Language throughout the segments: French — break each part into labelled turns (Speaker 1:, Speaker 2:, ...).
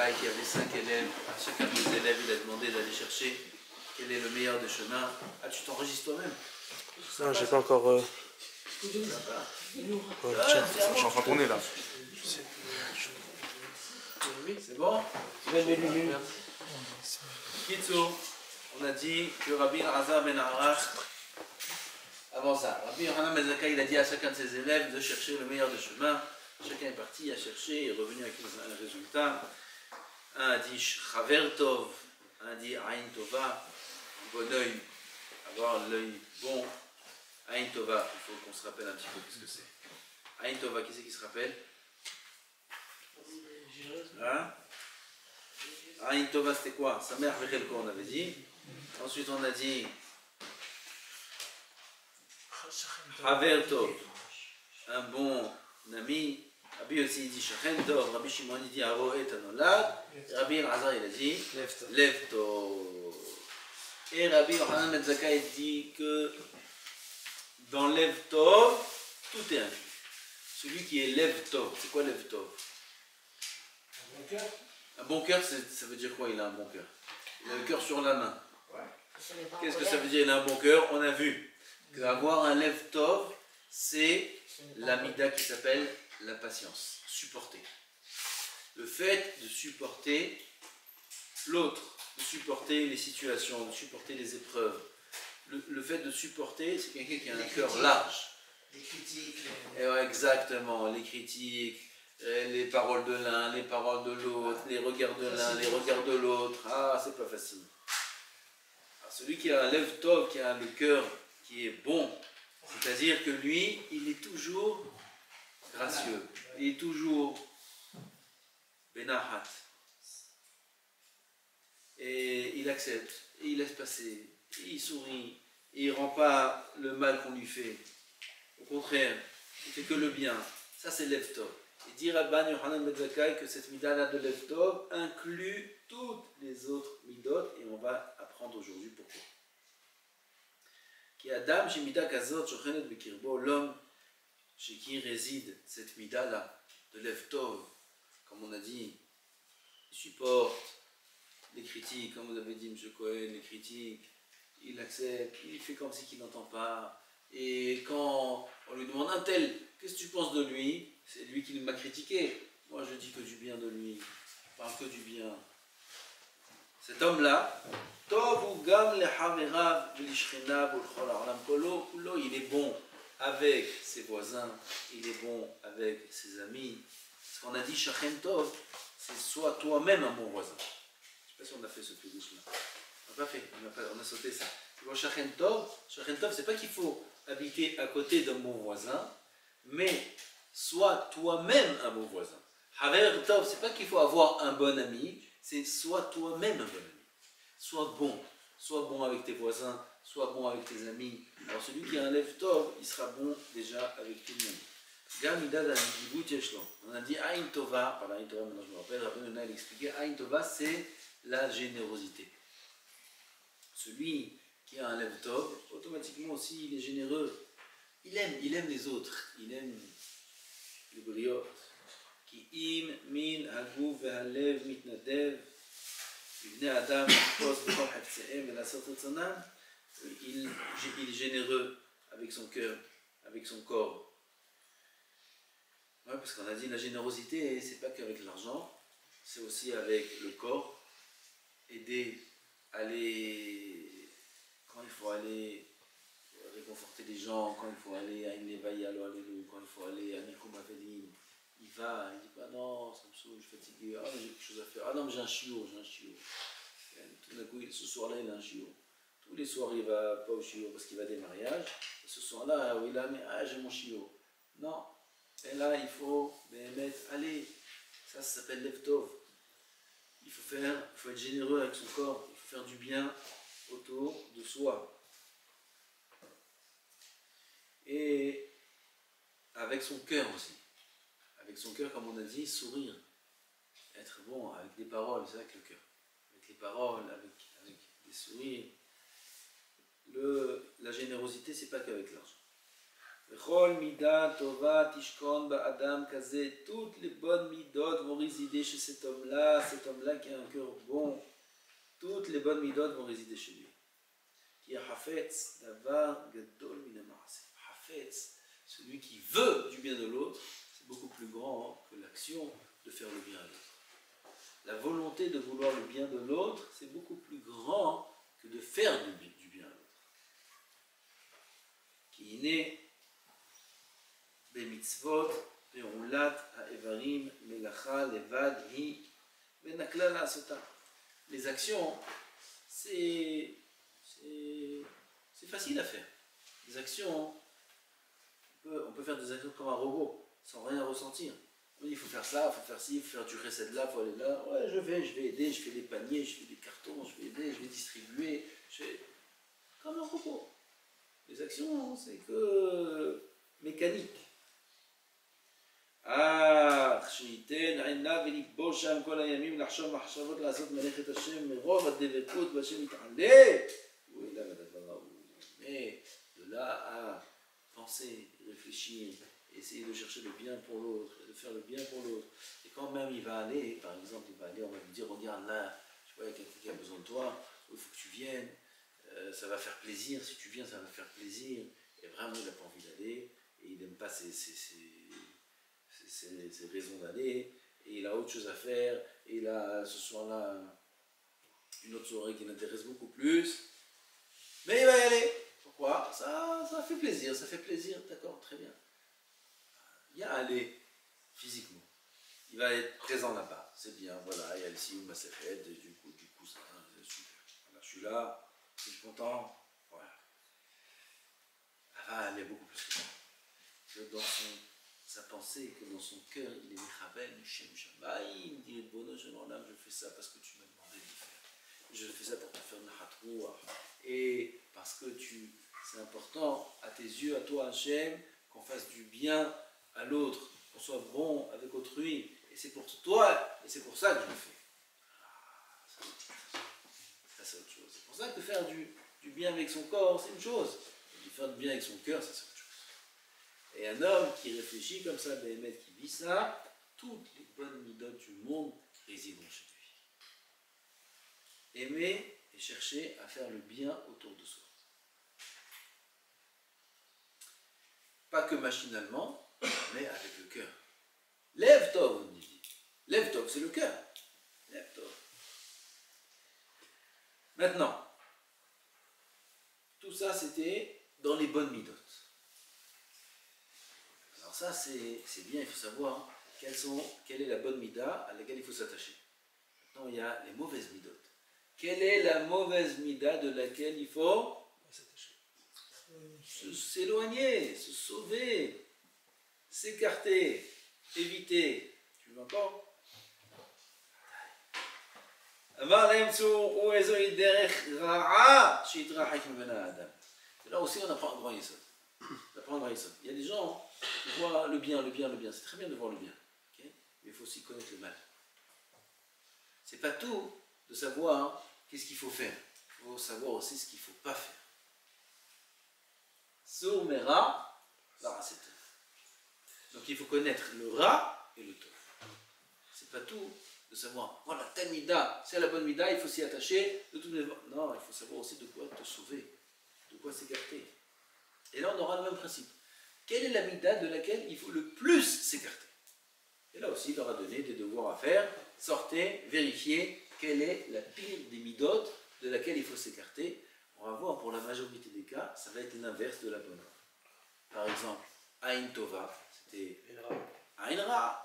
Speaker 1: Zakkai qui avait 5 élèves, à chacun de ses élèves, il a demandé d'aller chercher quel est le meilleur des chemins. Ah, tu t'enregistres toi-même?
Speaker 2: Non, j'ai pas encore. Ouais, tiens,
Speaker 3: Je suis en train de tourner là.
Speaker 1: C'est bon? Kitsu, on a dit que Rabbi Elazar ben Arach, avant ça, Rabbi Yochanan ben Zakkai, il a dit à chacun de ses élèves de chercher le meilleur des chemins. Chacun est parti à chercher, est revenu avec un résultat. Un a dit Chaver Tov, un a dit Aïn Tova, un bon oeil, avoir l'œil bon. Aïn Tova, il faut qu'on se rappelle un petit peu ce que c'est. Aïn Tova, qui c'est qui se rappelle? Hein? Aïn Tova, c'était quoi? Sa mère Vechelko, on avait dit. Ensuite, on a dit Chaver Tov, un bon ami. Rabbi aussi dit Shachen Tov, Rabbi Shimon il dit Aro et Anolad, Rabbi Elazar il a dit Lev Tov. Et Rabbi Yochanan ben Zakkai dit que dans Lev Tov, tout est inclus. Celui qui est Lev Tov, c'est quoi Lev Tov?
Speaker 4: Un bon cœur.
Speaker 1: Un bon cœur, ça veut dire quoi? Il a un bon cœur. Il a le cœur sur la main. Qu'est-ce que ça veut dire il a un bon cœur? On a vu qu'avoir un Lev Tov, c'est l'amida qui s'appelle la patience, supporter. Le fait de supporter l'autre, de supporter les situations, de supporter les épreuves. Le fait de supporter, c'est quelqu'un qui a un cœur large.
Speaker 4: Les critiques.
Speaker 1: Et ouais, exactement, les critiques, les paroles de l'un, les paroles de l'autre, les regards de l'un, les regards de l'autre. Ah, c'est pas facile. Alors, celui qui a un Lev Tov, qui a le cœur qui est bon, c'est-à-dire que lui, il est toujours gracieux, il est toujours benahat. Et il accepte, et il laisse passer, et il sourit, et il ne rend pas le mal qu'on lui fait. Au contraire, il ne fait que le bien. Ça, c'est Lev Tov. Et dit Rabban Yochanan ben Zakkai que cette mida-là de Lev Tov inclut toutes les autres midot, et on va apprendre aujourd'hui pourquoi. Qui Adam, chez mida kazot, shochenet bekirbo, l'homme chez qui réside cette mida-là de Lev Tov, comme on a dit, il supporte les critiques, comme vous avez dit, M. Cohen, les critiques, il accepte, il fait comme si qu'il n'entend pas. Et quand on lui demande un tel, qu'est-ce que tu penses de lui? C'est lui qui m'a critiqué. Moi, je dis que du bien de lui. Je parle que du bien. Cet homme-là, il est bon avec ses voisins, il est bon avec ses amis. Ce qu'on a dit, Shachen Tov, c'est soit toi-même un bon voisin. Je ne sais pas si on a fait ce plus-là. On n'a pas fait, on a sauté ça. Shachen Tov, c'est pas qu'il faut habiter à côté d'un bon voisin, mais sois toi-même un bon voisin. Haver Tov, c'est pas qu'il faut avoir un bon ami, c'est sois toi-même un bon ami. Sois bon avec tes voisins, sois bon avec tes amis. Alors celui qui a un Lev Tov, il sera bon déjà avec tout le monde. On a dit Aïn Tova, par Aïn Tova, maintenant je me rappelle, Rabbi Yonah expliqué, Aïn Tova c'est la générosité. Celui qui a un Lev Tov, automatiquement aussi il est généreux. Il aime les autres, il aime les brioches. Ki im min haguf vehalev mitnadev ibne adam pos b'chol hafsehem ve'lasot retzonam. Il est généreux avec son cœur, avec son corps. Ouais, parce qu'on a dit la générosité, c'est pas qu'avec l'argent, c'est aussi avec le corps. Aider, aller quand il faut aller réconforter les gens, quand il faut aller à une éveil à l'Alléluia, quand il faut aller à Nikum Avelim, il va, il dit pas non, ça me saoule, je suis fatigué, ah mais j'ai quelque chose à faire, ah non mais j'ai un chiot. Tout d'un coup, ce soir-là, il a un chiot. Tous les soirs, il va pas au chiot parce qu'il va à des mariages. Et ce soir-là, il a, mais j'ai mon chiot. Non. Et là, il faut mettre, allez, ça s'appelle Lev Tov. Il faut être généreux avec son corps, il faut faire du bien autour de soi. Et avec son cœur aussi. Avec son cœur, comme on a dit, sourire. Être bon avec des paroles, c'est avec le cœur. Avec les paroles, avec des sourires. La générosité, c'est pas qu'avec l'argent. Vechol mida tova tishkon ba'adam kaze. Toutes les bonnes midot vont résider chez cet homme-là qui a un cœur bon. Toutes les bonnes midot vont résider chez lui. Qui a hafetz davar gadol min ha'maaseh. Hafetz, celui qui veut du bien de l'autre, c'est beaucoup plus grand que l'action de faire le bien à l'autre. La volonté de vouloir le bien de l'autre, c'est beaucoup plus grand que de faire du bien à l'autre. Qui est bemitzvot, peulat ha'evarim, melacha levad hi, benakla la'asota. Les actions, c'est facile à faire. Les actions, on peut faire des actions comme un robot, sans rien ressentir. Oui, il faut faire ça, il faut faire ci, il faut faire du recette là, il faut aller là. Ouais, je vais aider, je fais des paniers, je fais des cartons, je vais aider, je vais distribuer. Comme un robot. Les actions, c'est que mécanique. שייתן עיניו וליבו שם כל הימים לחשוב מחשבות לעשות מלאכת השם מרוב הדבקות והשם יתעלה. Mais de là à penser, réfléchir, essayer de chercher le bien pour l'autre, de faire le bien pour l'autre. Et quand même il va aller, par exemple, il va aller, on va lui dire, regarde là, je vois, il y a quelqu'un qui a besoin de toi, il faut que tu viennes, ça va faire plaisir, si tu viens, ça va faire plaisir. Et vraiment, il n'a pas envie d'aller, et il n'aime pas ses raisons d'aller, et il a autre chose à faire, et il a ce soir-là une autre soirée qui l'intéresse beaucoup plus. Mais il va y aller. Pourquoi? Ça fait plaisir, d'accord, très bien. Il y a aller physiquement. Il va être présent là-bas, c'est bien, voilà, il y a le Sioum Masechet, du coup, ça, c'est super. Voilà, je suis là, je suis content, voilà. Ah, elle est beaucoup plus que ça. Que dans sa pensée, que dans son cœur, il est Mechavel, Shem Shabbat, il me dit, Bono, je fais ça parce que tu m'as demandé de le faire. Je fais ça pour te faire Nahatroua. Et parce que c'est important à tes yeux, à toi Hachem, qu'on fasse du bien à l'autre, qu'on soit bon avec autrui, et c'est pour toi, et c'est pour ça que je le fais. Ça c'est autre chose. C'est pour ça que faire du bien avec son corps, c'est une chose. Et de faire du bien avec son cœur, ça c'est autre chose. Et un homme qui réfléchit comme ça, Béhémet, qui vit ça, toutes les bonnes midotes du monde résident chez lui. Aimer et chercher à faire le bien autour de soi. Pas que machinalement, mais avec le cœur. Lève Tov, on dit. Lève Tov, c'est le cœur. Lève Tov. Maintenant, tout ça c'était dans les bonnes midotes. Alors ça c'est bien, il faut savoir quelle est la bonne mida à laquelle il faut s'attacher. Maintenant il y a les mauvaises midotes. Quelle est la mauvaise mida de laquelle il faut s'éloigner, se sauver, s'écarter, éviter? Tu veux encore? Là aussi on apprend un grand yesod. Il y a des gens qui voient le bien. C'est très bien de voir le bien. Okay? Mais il faut aussi connaître le mal. C'est pas tout de savoir qu'est-ce qu'il faut faire. Il faut savoir aussi ce qu'il ne faut pas faire. Soumera, là c'est tout. Donc il faut connaître le ra et le tov. C'est pas tout de savoir, voilà, telle mida, c'est la bonne mida, il faut s'y attacher. Non, il faut savoir aussi de quoi te sauver, de quoi s'écarter. Et là on aura le même principe. Quelle est la mida de laquelle il faut le plus s'écarter? Et là aussi il aura donné des devoirs à faire. Sortez, vérifiez quelle est la pire des midotes de laquelle il faut s'écarter. On va voir pour la majorité des cas, ça va être l'inverse de la bonne. Par exemple, Aïn Tova, c'était Aïn Ra.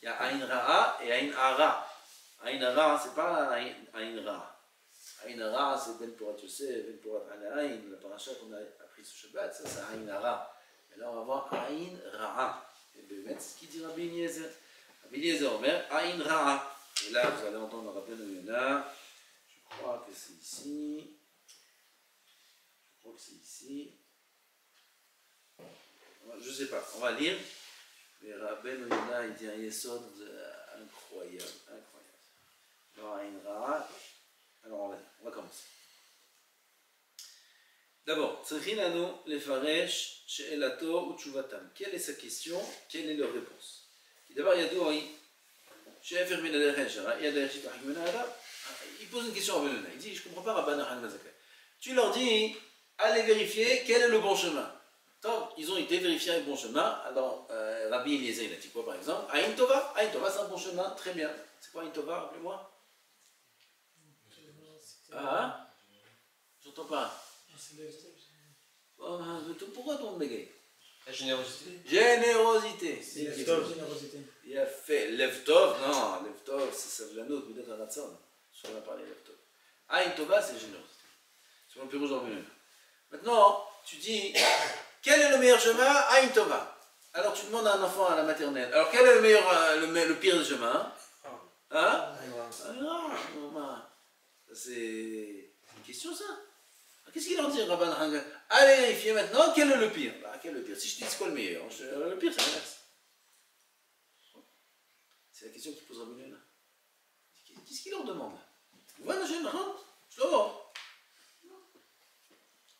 Speaker 1: Il y a Aïn Ra'a et Aïn Ara. Aïn Ara, c'est pas Aïn Ra. Aïn Ara, c'est Ben Porat Yosef, Ben Porat Aïn, la paracha qu'on a appris ce Shabbat, ça c'est Aïn Ara. Et là on va voir Aïn Ra'a. Et bien, c'est ce qu'il dit Rabbi Eliezer. Rabbi Eliezer Omer, Aïn Ra'a. Et là vous allez entendre Rabbeinu Yonah. Je crois que c'est ici. Je ne sais pas, on va lire. Mais Rabbeinu Yonah, il dit un yesod incroyable. Alors on va commencer. D'abord, Tsrinano lefaresh she'elato ou tchuvatam. Quelle est sa question? Quelle est leur réponse? D'abord, il y a deux il pose une question à Rabban. Il dit, je ne comprends pas Rabban Mazaka. Tu leur dis, allez vérifier quel est le bon chemin. Donc, ils ont été vérifier le bon chemin. Alors, Rabbi Eliezer, il a dit quoi par exemple? Aïn Tova, c'est un bon chemin, très bien. C'est quoi Aïn Tova, rappelez-moi? Ah, j'entends pas. Pourquoi ton bégaye?
Speaker 2: La générosité.
Speaker 1: Générosité.
Speaker 4: Générosité.
Speaker 1: Il a fait Levtov, non, Levtov, c'est Savlanot, mais d'être un ratson. Sur on a parlé Levtov. Aïn Tova, c'est générosité. C'est mon plus rouge en venu. Maintenant, tu dis, quel est le meilleur chemin? Aïn Tova. Alors tu demandes à un enfant à la maternelle, alors quel est le meilleur, le pire chemin? Hein? Non, c'est une question ça. Qu'est-ce qu'il leur dit, Rabban Hangal? Allez vérifier maintenant quel est le pire. Bah, quel est le pire? Si je te dis c'est quoi le meilleur, le pire c'est l'inverse. C'est la question qu'il pose Rabban Hangal. Qu'est-ce qu'il leur demande? Voilà, je vois.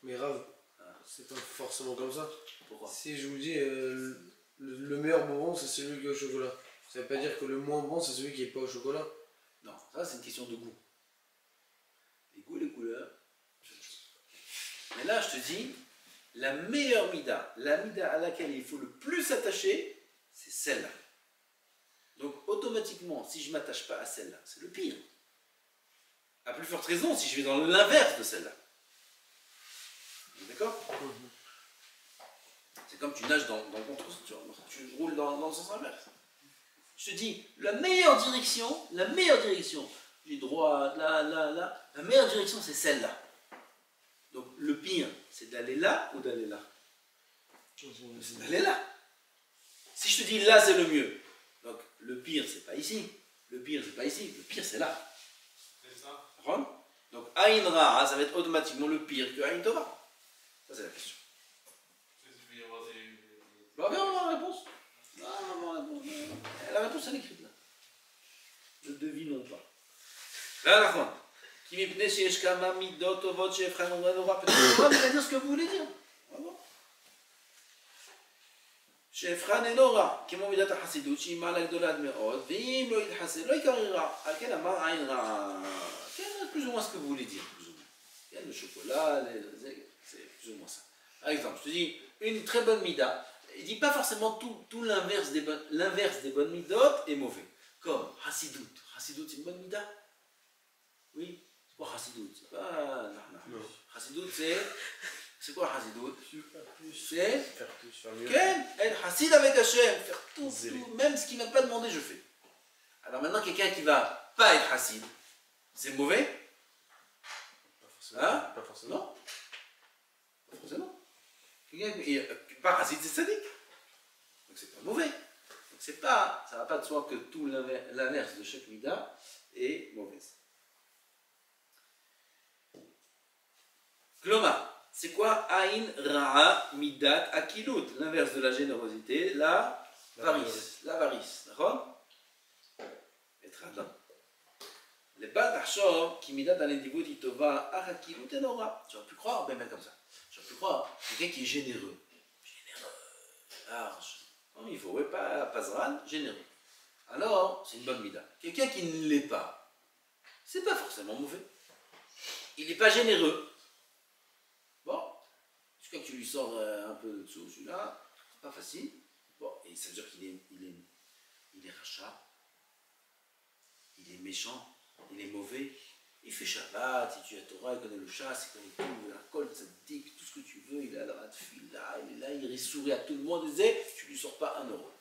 Speaker 2: Mais Rav, c'est pas forcément comme ça.
Speaker 1: Pourquoi?
Speaker 2: Si je vous dis le meilleur bonbon c'est celui qui est au chocolat, ça veut pas dire que le moins bon c'est celui qui est pas au chocolat.
Speaker 1: Non, ça c'est une question de goût. Les goûts, les couleurs. Mais là, je te dis, la meilleure mida, la mida à laquelle il faut le plus s'attacher, c'est celle-là. Donc, automatiquement, si je ne m'attache pas à celle-là, c'est le pire. À plus forte raison, si je vais dans l'inverse de celle-là. D'accord? C'est comme tu nages dans le contre, tu roules dans le sens inverse. Je te dis, la meilleure direction, du droit, là, la meilleure direction, c'est celle-là. Donc le pire, c'est d'aller là ou d'aller là? C'est d'aller là. Si je te dis là, c'est le mieux. Donc le pire, c'est pas ici. Le pire, c'est pas ici. Le pire, c'est là.
Speaker 3: C'est ça.
Speaker 1: Donc Aïn Ra, ça va être automatiquement le pire que Aïn Tova. Ça, c'est la question.
Speaker 3: Il va y avoir des...
Speaker 1: Bah, viens, on va voir la réponse. La réponse, elle est écrite là. Ne devinons pas. Là, la fin. Qui m'est venu chez Eshkama, Midot, Ovot, chez Ephraim, on va peut-être dire ce que vous voulez dire. Chez Ephraim et Nora, qui m'ont mis à Hassidou, qui m'a l'air de l'adméod, Vim, le Hassid, le Ikarira, à quel amar Aïnra. Quel plus ou moins ce que vous voulez dire, plus ou moins. Il y a le chocolat, c'est plus ou moins ça. Par exemple, je te dis, une très bonne mida, il ne dit pas forcément tout l'inverse des bonnes midot est mauvais. Comme Hassidout. Hassidout, c'est une bonne mida? Oui. C'est quoi Hassidout? C'est pas... Non. Hassidout, c'est quoi Hassidout? C'est...
Speaker 2: Faire plus, faire mieux.
Speaker 1: Ken, être Hassid avec Hachem, faire tout, même ce qu'il ne m'a pas demandé, je fais. Alors maintenant, quelqu'un qui ne va pas être Hassid, c'est mauvais?
Speaker 2: Pas forcément.
Speaker 1: Hein?
Speaker 2: Pas forcément.
Speaker 1: Non? Pas forcément. Pas Hassid, c'est sadique. Donc c'est pas mauvais. Donc c'est pas, ça ne va pas de soi que tout l'inverse de chaque mida est mauvaise. Kloma, c'est quoi Aïn Ra'a Midat Akilut? L'inverse de la générosité, la varice. La varice, d'accord? Être Adam. Les Bal Tachor, qui Midat dans les Divout Itova, Akilut et Nora. Tu aurais pu croire, ben comme ça. Tu aurais pu croire, quelqu'un qui est généreux. Large. Comme il faut, ouais, pas Zran, généreux. Alors, c'est une bonne Mida. Quelqu'un qui ne l'est pas, c'est pas forcément mauvais. Il n'est pas généreux. Bon, jusqu'à que tu lui sors un peu de dessous, celui-là, c'est pas facile. Bon, et ça veut dire qu'il est rachat, il est méchant, il est mauvais. Il fait Shabbat, il tue la Torah, il connaît le chasse, il connaît tout, la colle, ça te dit tout ce que tu veux, il est là, il est là, il sourit à tout le monde, il disait, tu lui sors pas 1 euro.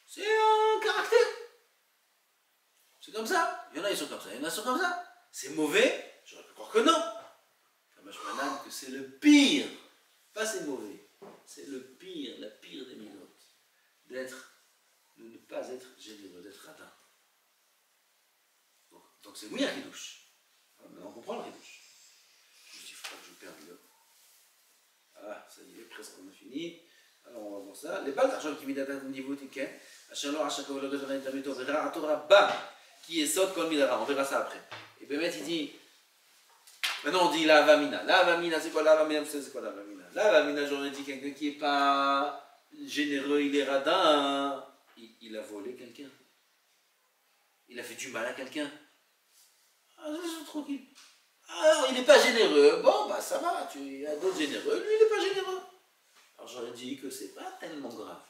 Speaker 1: C'est un caractère. C'est comme ça. Il y en a, ils sont comme ça, il y en a, ils sont comme ça. C'est mauvais, j'aurais pu croire que non. Que c'est le pire. Pas c'est mauvais. C'est le pire, la pire des minutes. De ne pas être généreux, d'être radin. Donc c'est oui un ridouche. Maintenant on comprend le ridouche. Il ne faut pas que je perde le. Ah, ça y est, presque on a fini. Alors on va voir ça. Les balles d'argent qui midata au niveau ticket. Achalor, achako, le réseau d'intermédiaire, verra à Torah bas qui est sot comme midara. On verra ça après. Et Bémet il dit Maintenant, on dit la avamina. La avamina, c'est quoi la avamina? Vous savez, c'est quoi la avamina? La avamina, j'aurais dit quelqu'un qui n'est pas généreux, il est radin, hein. Il a volé quelqu'un. Il a fait du mal à quelqu'un. Ah, laisse-le tranquille. Alors, il n'est pas généreux. Bon, bah ça va, il y a d'autres généreux. Lui, il n'est pas généreux. Alors, j'aurais dit que c'est pas tellement grave.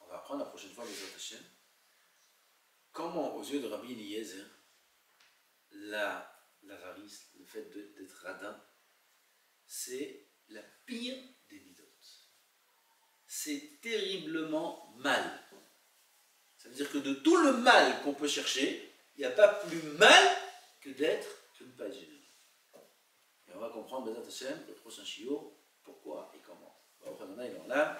Speaker 1: On va apprendre la prochaine fois, les Hachem, comment, aux yeux de Rabbi Eliezer, l'avarice, le fait d'être radin, c'est la pire des midotes. C'est terriblement mal. Ça veut dire que de tout le mal qu'on peut chercher, il n'y a pas plus mal que de ne pas être généreux. Et on va comprendre, Bezat Hashem, le prochain chiot, pourquoi et comment. On va reprendre là.